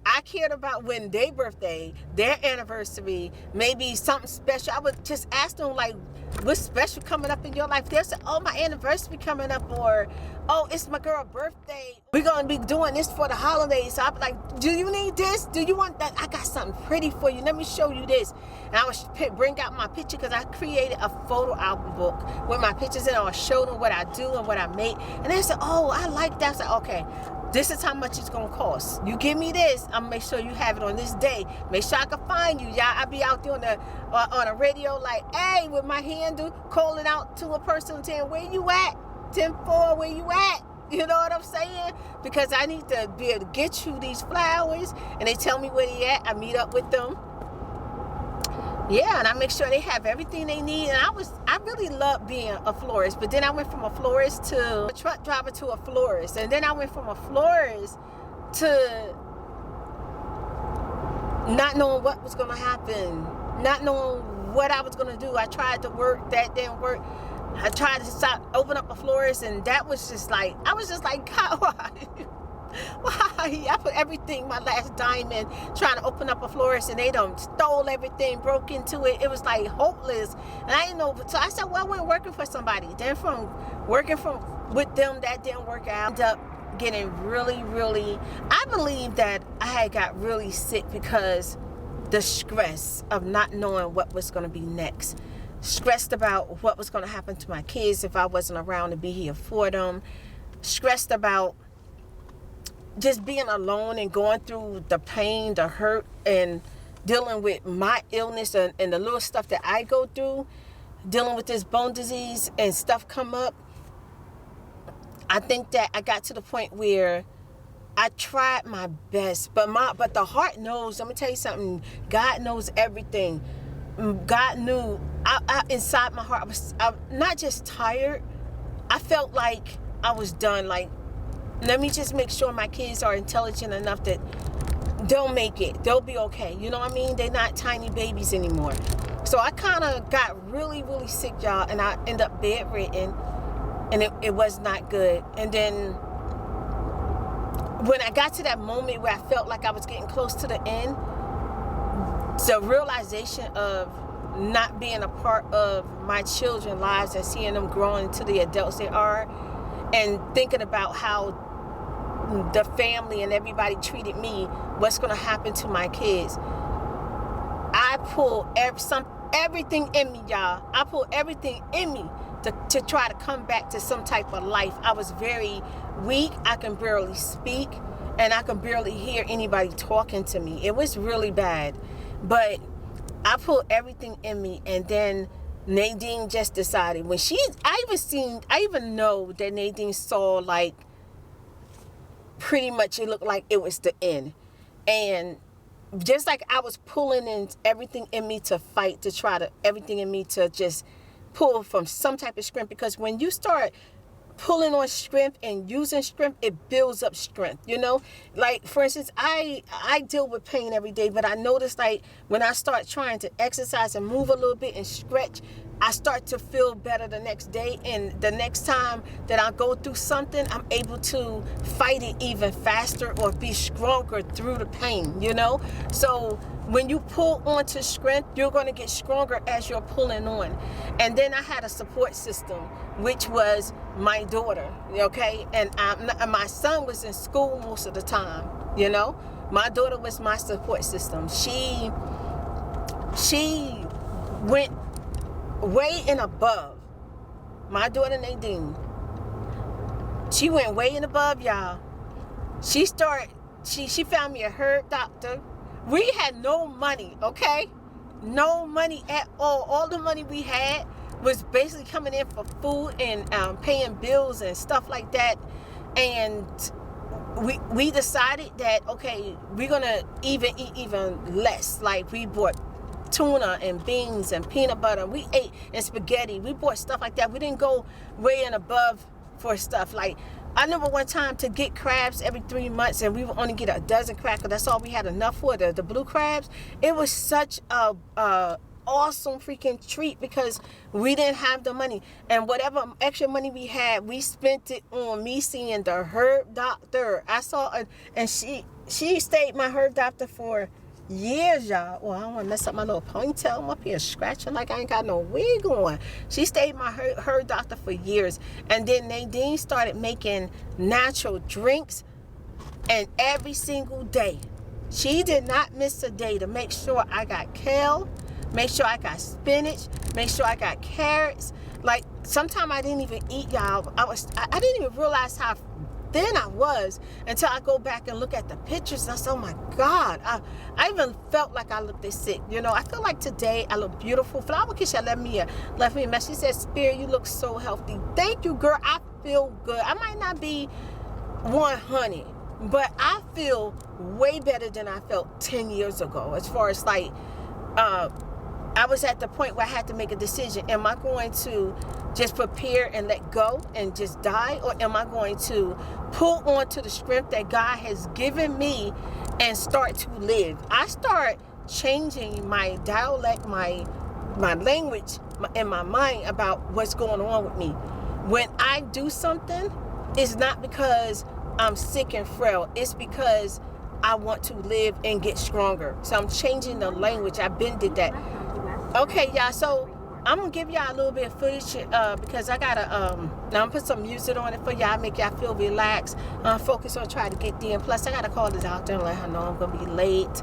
I cared about when their birthday, their anniversary, maybe something special. I would just ask them, like, what's special coming up in your life? They'll say, oh, my anniversary coming up, or, oh, it's my girl's birthday. We're going to be doing this for the holidays. So I'll be like, do you need this? Do you want that? I got something pretty for you. Let me show you this. And I would bring out my picture, because I created a photo album book with my pictures in it. I'll show them what I do and what I make. And they said, oh, I like that. I said, okay, this is how much it's going to cost. You give me this, I'm going to make sure you have it on this day. Make sure I can find you, y'all. I be out there on the radio like, hey, with my handle, calling out to a person saying, where you at? 10-4, where you at? You know what I'm saying? Because I need to be able to get you these flowers. And they tell me where they at. I meet up with them. Yeah, and I make sure they have everything they need. And I really love being a florist. But then I went from a florist to a truck driver to a florist. And then I went from a florist to not knowing what was going to happen. Not knowing what I was going to do. I tried to work. That didn't work. I tried to open up a florist. And that was just like, I was just like, God, why? Why? I put everything, my last diamond, trying to open up a florist, and they done stole everything, broke into it. It was like hopeless. And I didn't know. So I said, well, I went working for somebody. Then from working with them, that didn't work out. I ended up getting really, really, I believe that I had got really sick because the stress of not knowing what was going to be next. Stressed about what was going to happen to my kids if I wasn't around to be here for them. Stressed about just being alone and going through the pain, the hurt, and dealing with my illness and the little stuff that I go through, dealing with this bone disease and stuff come up. I think that I got to the point where I tried my best, but the heart knows. Let me tell you something. God knows everything. God knew. I inside my heart, I was not just tired. I felt like I was done. Like, let me just make sure my kids are intelligent enough that they'll make it. They'll be okay. You know what I mean? They're not tiny babies anymore. So I kind of got really, really sick, y'all, and I ended up bedridden, and it was not good. And then when I got to that moment where I felt like I was getting close to the end, the realization of not being a part of my children's lives and seeing them growing into the adults they are, and thinking about how the family and everybody treated me, what's going to happen to my kids. I pulled everything in me, y'all. I pulled everything in me to try to come back to some type of life. I was very weak. I can barely speak, and I can barely hear anybody talking to me. It was really bad. But I pulled everything in me, and then Nadine just decided when I even know that Nadine saw like pretty much it looked like it was the end. And just like I was pulling in everything in me to fight, to try to, everything in me to just pull from some type of strength, because when you start pulling on strength and using strength, it builds up strength, you know. Like for instance, I deal with pain every day, but I notice like when I start trying to exercise and move a little bit and stretch, I start to feel better the next day, and the next time that I go through something, I'm able to fight it even faster or be stronger through the pain, you know. So when you pull onto strength, you're going to get stronger as you're pulling on. And then I had a support system, which was my daughter, okay? And my son was in school most of the time, you know? My daughter was my support system. She went way and above. My daughter Nadine, she went way and above, y'all. She found me a herb doctor. We had no money, okay? No money at all. All the money we had was basically coming in for food and paying bills and stuff like that. And we decided that, okay, we're gonna eat even less. Like we bought tuna and beans and peanut butter. We ate and spaghetti. We bought stuff like that. We didn't go way and above for stuff. Like I remember one time to get crabs every 3 months, and we would only get a dozen crackers. That's all we had enough for, the blue crabs. It was such a awesome freaking treat because we didn't have the money, and whatever extra money we had, we spent it on me seeing the herb doctor. I saw her, and she stayed my herb doctor for years, y'all. Well, I don't want to mess up my little ponytail. I'm up here scratching like I ain't got no wig on. She stayed my her doctor for years. And then Nadine started making natural drinks, and every single day she did not miss a day to make sure I got kale, make sure I got spinach, make sure I got carrots. Like sometimes I didn't even eat, y'all. I didn't even realize how thin I was until I go back and look at the pictures, and I said, oh my God, I even felt like I looked this sick, you know. I feel like today I look beautiful. Flower Kisha left me a message. She said, Spirit, you look so healthy. Thank you, girl. I feel good. I might not be 100, but I feel way better than I felt 10 years ago, as far as like I was at the point where I had to make a decision. Am I going to just prepare and let go and just die, or am I going to pull on to the strength that God has given me and start to live? I start changing my dialect, my language in my mind about what's going on with me. When I do something, it's not because I'm sick and frail. It's because I want to live and get stronger. So I'm changing the language. I've been did that. Okay, y'all, so I'm gonna give y'all a little bit of footage because I gotta now I'm gonna put some music on it for y'all, make y'all feel relaxed, focus on trying to get there. And plus I gotta call the doctor and let her know I'm gonna be late.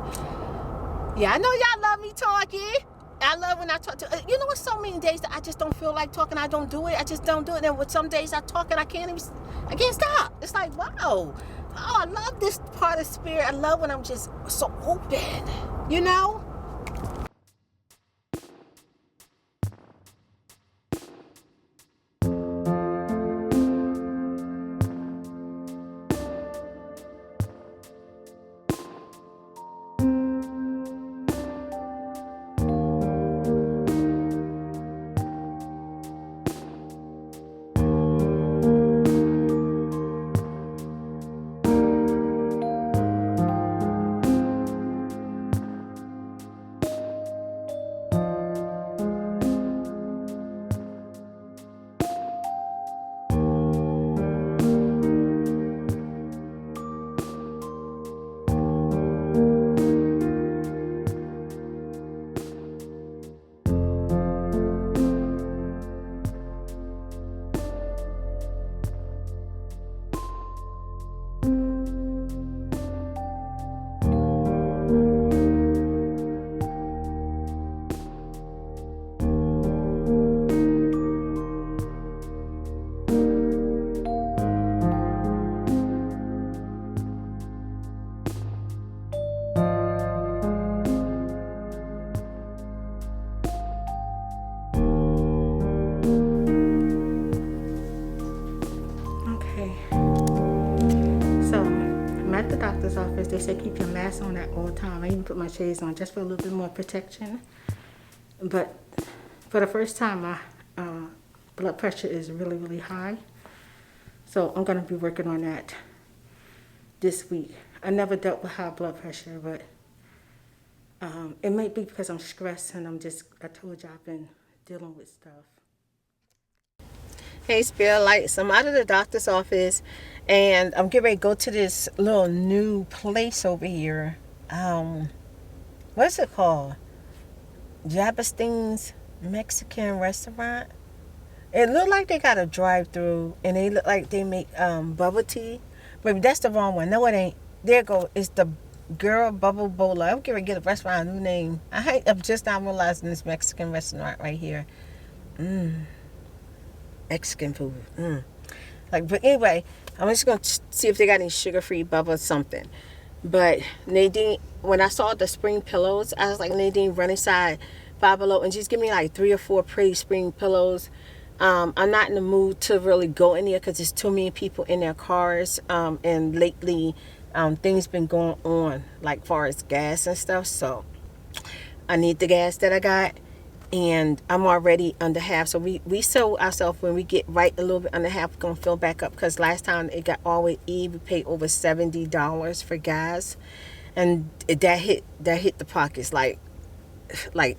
Yeah, I know y'all love me talking. I love when I talk to you know what, so many days that I just don't feel like talking. I don't do it. I just don't do it. And with some days I talk and I can't stop. It's like, wow, oh, I love this part of Spirit. I love when I'm just so open, you know. I'm at the doctor's office. They say keep your mask on at all times. I even put my shades on just for a little bit more protection. But for the first time, my blood pressure is really, really high. So I'm going to be working on that this week. I never dealt with high blood pressure, but it might be because I'm stressed and I told you I've been dealing with stuff. Hey, Spirit Lights. I'm out of the doctor's office and I'm getting ready to go to this little new place over here. What's it called? Jalepeno's Mexican restaurant. It looked like they got a drive-through and they look like they make bubble tea. But that's the wrong one. No, it ain't. There it go. It's the Girl Bubble Bowler. I'm going to get a restaurant, a new name. I'm just now realizing this Mexican restaurant right here. Mexican food. But anyway, I'm just going to see if they got any sugar-free bubble or something. But Nadine, when I saw the spring pillows, I was like, Nadine, run inside Five Below and just give me like 3 or 4 pretty spring pillows. I'm not in the mood to really go in there because there's too many people in their cars. And lately, things been going on, like far as gas and stuff. So I need the gas that I got. And I'm already under half. So we sell ourselves when we get right a little bit under half, we're going to fill back up. Because last time it got all the way E, we paid over $70 for gas. And that hit the pockets like, you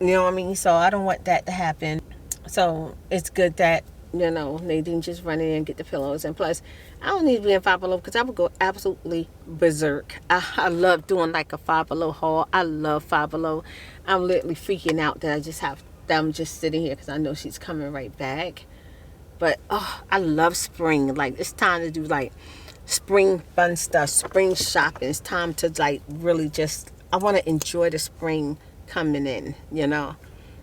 know what I mean? So I don't want that to happen. So it's good that, Nadine just run in and get the pillows. And plus, I don't need to be in Five Below because I would go absolutely berserk. I love doing like a Five Below haul. I love Five Below. I'm literally freaking out that I'm just sitting here because I know she's coming right back. But, I love spring. Like, it's time to do like spring fun stuff, spring shopping. It's time to like really I want to enjoy the spring coming in,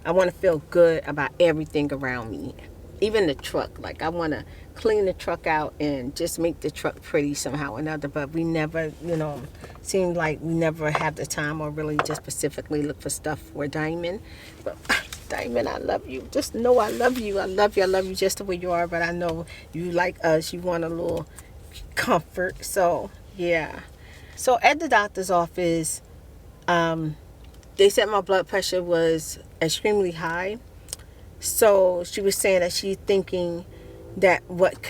I want to feel good about everything around me. Even the truck. Like, I want to clean the truck out and just make the truck pretty somehow or another. But we never, seem like we never have the time or really just specifically look for stuff for Diamond. But Diamond, I love you. Just know I love you. I love you. I love you just the way you are. But I know you like us. You want a little comfort. So, yeah. So, at the doctor's office, they said my blood pressure was extremely high. So she was saying that she's thinking that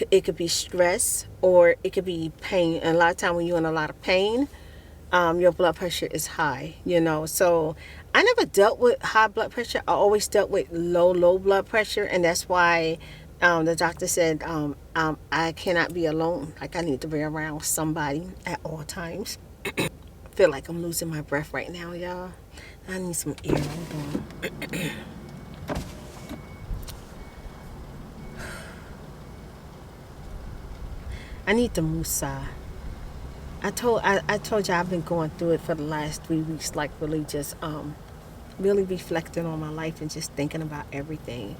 it could be stress or it could be pain. And a lot of time when you're in a lot of pain, your blood pressure is high, So I never dealt with high blood pressure. I always dealt with low blood pressure. And that's why the doctor said I cannot be alone. Like, I need to be around somebody at all times. I feel like I'm losing my breath right now, y'all. I need some air. Hold on. I need the Musa. I told you I've been going through it for the last 3 weeks, like really just really reflecting on my life and just thinking about everything.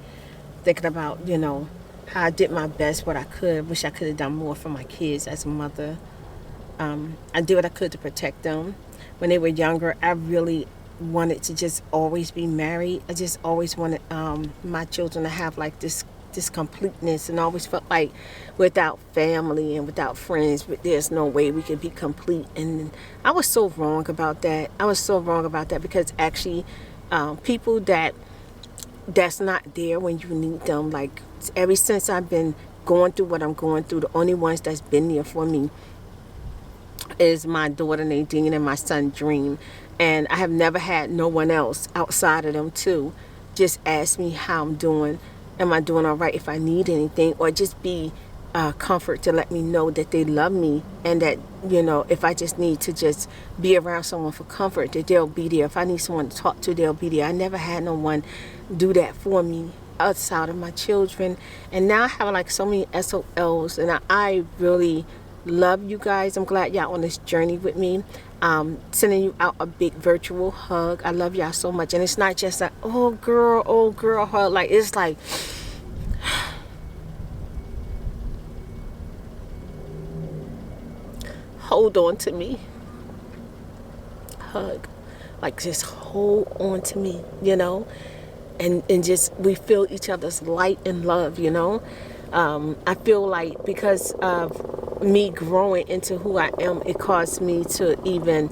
Thinking about, how I did my best, what I could. Wish I could have done more for my kids as a mother. I did what I could to protect them. When they were younger, I really wanted to just always be married. I just always wanted my children to have like this completeness, and always felt like without family and without friends, there's no way we could be complete. And I was so wrong about that. Because actually people that's not there when you need them, like ever since I've been going through what I'm going through, the only ones that's been there for me is my daughter Nadine and my son Dream. And I have never had no one else outside of them too just ask me how I'm doing. Am I doing all right, if I need anything, or just be comfort to let me know that they love me, and that, if I just need to just be around someone for comfort, that they'll be there. If I need someone to talk to, they'll be there. I never had no one do that for me outside of my children. And now I have like so many SOLs, and I really love you guys. I'm glad y'all on this journey with me. Sending you out a big virtual hug. I love y'all so much. And it's not just a oh girl hug. Like, it's like hold on to me hug. Like, just hold on to me, and just we feel each other's light and love. I feel like because of me growing into who I am, it caused me to even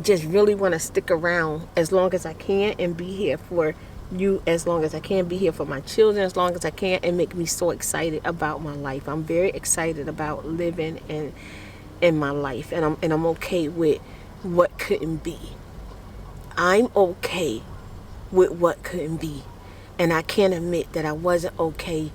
just really want to stick around as long as I can and be here for you as long as I can, be here for my children as long as I can, and make me so excited about my life. I'm very excited about living in my life, and I'm okay with what couldn't be. I'm okay with what couldn't be. And I can't admit that I wasn't okay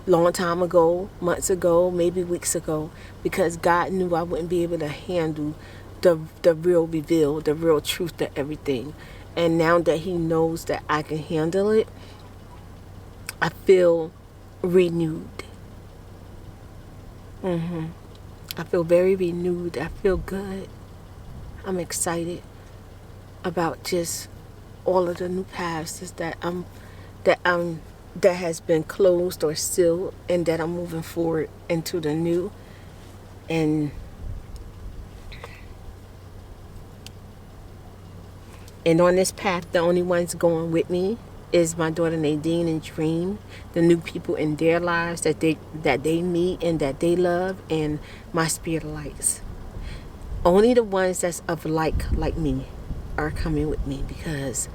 long time ago, months ago, maybe weeks ago, because God knew I wouldn't be able to handle the real reveal, the real truth to everything. And now that he knows that I can handle it, I feel renewed. I feel very renewed. I feel good. I'm excited about just all of the new paths that has been closed or sealed, and that I'm moving forward into the new. And on this path, the only ones going with me is my daughter Nadine and Dream, the new people in their lives that they meet and that they love, and my spirit of lights. Only the ones that's of like me are coming with me, because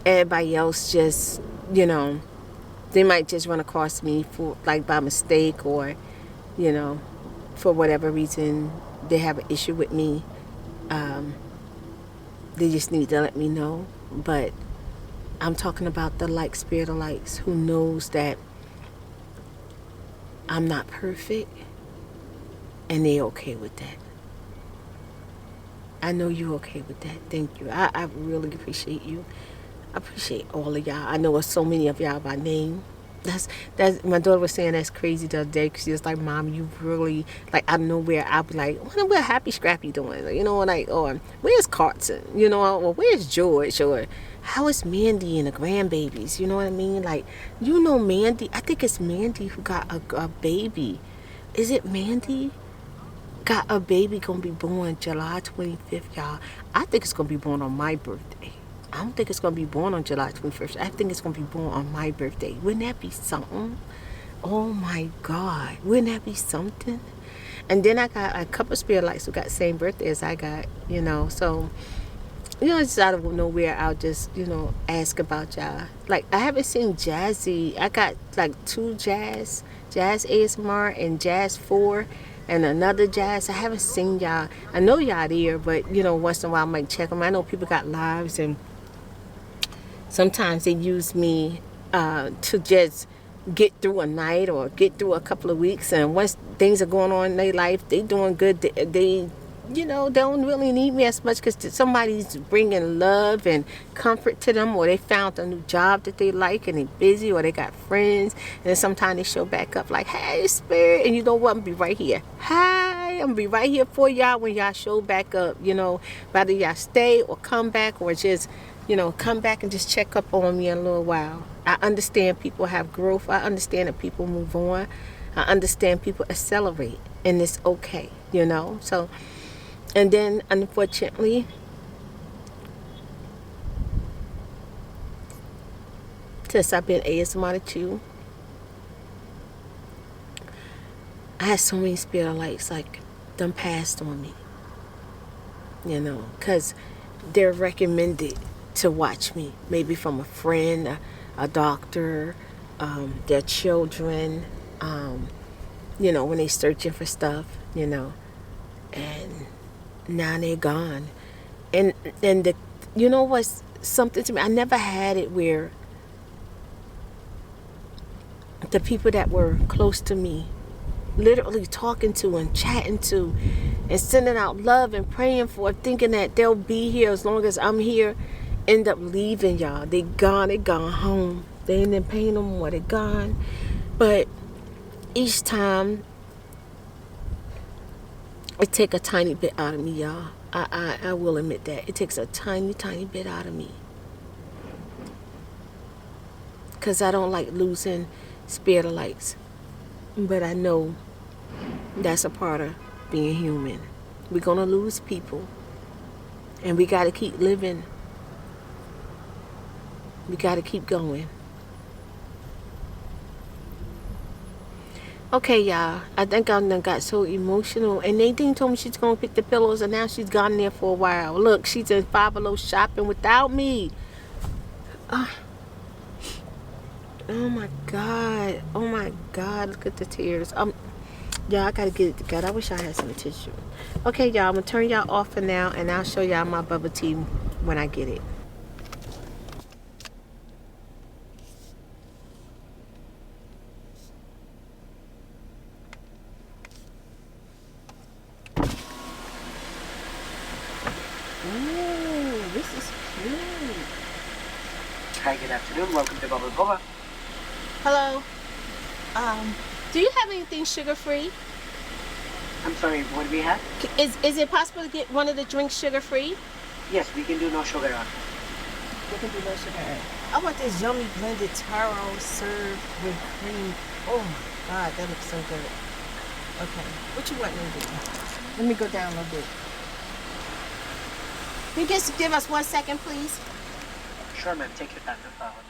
everybody else just, they might just run across me for like by mistake, or for whatever reason they have an issue with me. They just need to let me know. But I'm talking about the light spirit of lights, who knows that I'm not perfect, and they okay with that. I know you're okay with that. Thank you. I really appreciate you. I appreciate all of y'all. I know there's so many of y'all by name. That's my daughter was saying that's crazy the other day, because she was like, Mom, you really, like, out of nowhere I'll be like, what Happy Scrappy doing, like, or where's Carson, or where's George, or how is Mandy and the grandbabies, you know what I mean? Like, Mandy, I think it's Mandy who got a baby. Is it Mandy? Got a baby gonna be born July 25th, y'all. I think it's gonna be born on my birthday. I don't think it's going to be born on July 21st. I think it's going to be born on my birthday. Wouldn't that be something? Oh my God. Wouldn't that be something? And then I got a couple of spirit lights who got the same birthday as I got, So, just out of nowhere, I'll just, ask about y'all. Like, I haven't seen Jazzy. I got like 2 Jazz ASMR and Jazz 4 and another Jazz. I haven't seen y'all. I know y'all there, but, once in a while I might check them. I know people got lives, and sometimes they use me to just get through a night or get through a couple of weeks. And once things are going on in their life, they doing good. They don't really need me as much, because somebody's bringing love and comfort to them, or they found a new job that they like and they're busy, or they got friends. And then sometimes they show back up like, hey, Spirit. And you know what? I'm going to be right here. Hi, I'm going to be right here for y'all when y'all show back up. Whether y'all stay or come back, or just come back and just check up on me in a little while. I understand people have growth. I understand that people move on. I understand people accelerate, and it's okay, So, and then unfortunately, since I've been ASMR too, I had so many spirit lights like them passed on me, because they're recommended to watch me, maybe from a friend, a doctor, their children, when they searching for stuff, and now they're gone. And what's something to me, I never had it where the people that were close to me, literally talking to and chatting to and sending out love and praying for, thinking that they'll be here as long as I'm here, end up leaving, y'all. They gone home. They ain't in pain no more. They gone. But each time it take a tiny bit out of me, y'all. I will admit that. It takes a tiny bit out of me, because I don't like losing spirit of lights. But I know that's a part of being human. We're gonna lose people, and we gotta keep living. We gotta keep going. Okay, y'all. I think I done got so emotional. And Nadine told me she's gonna pick the pillows, and now she's gone there for a while. Look, she's in Five Below shopping without me. Oh my god. Oh my god. Look at the tears. Y'all, I gotta get it together. I wish I had some tissue. Okay, y'all. I'm gonna turn y'all off for now, and I'll show y'all my bubble tea when I get it. Ooh, this is cute. Hi, good afternoon. Welcome to Bubble Boba. Hello. Do you have anything sugar-free? I'm sorry, what do we have? Is it possible to get one of the drinks sugar-free? Yes, we can do no sugar on. We can do no sugar. I want this yummy blended taro served with cream. Oh my god, that looks so good. Okay, what you want me to do? Let me go down a little bit. Can you just give us 1 second, please? Sure, ma'am. Take your time. No problem.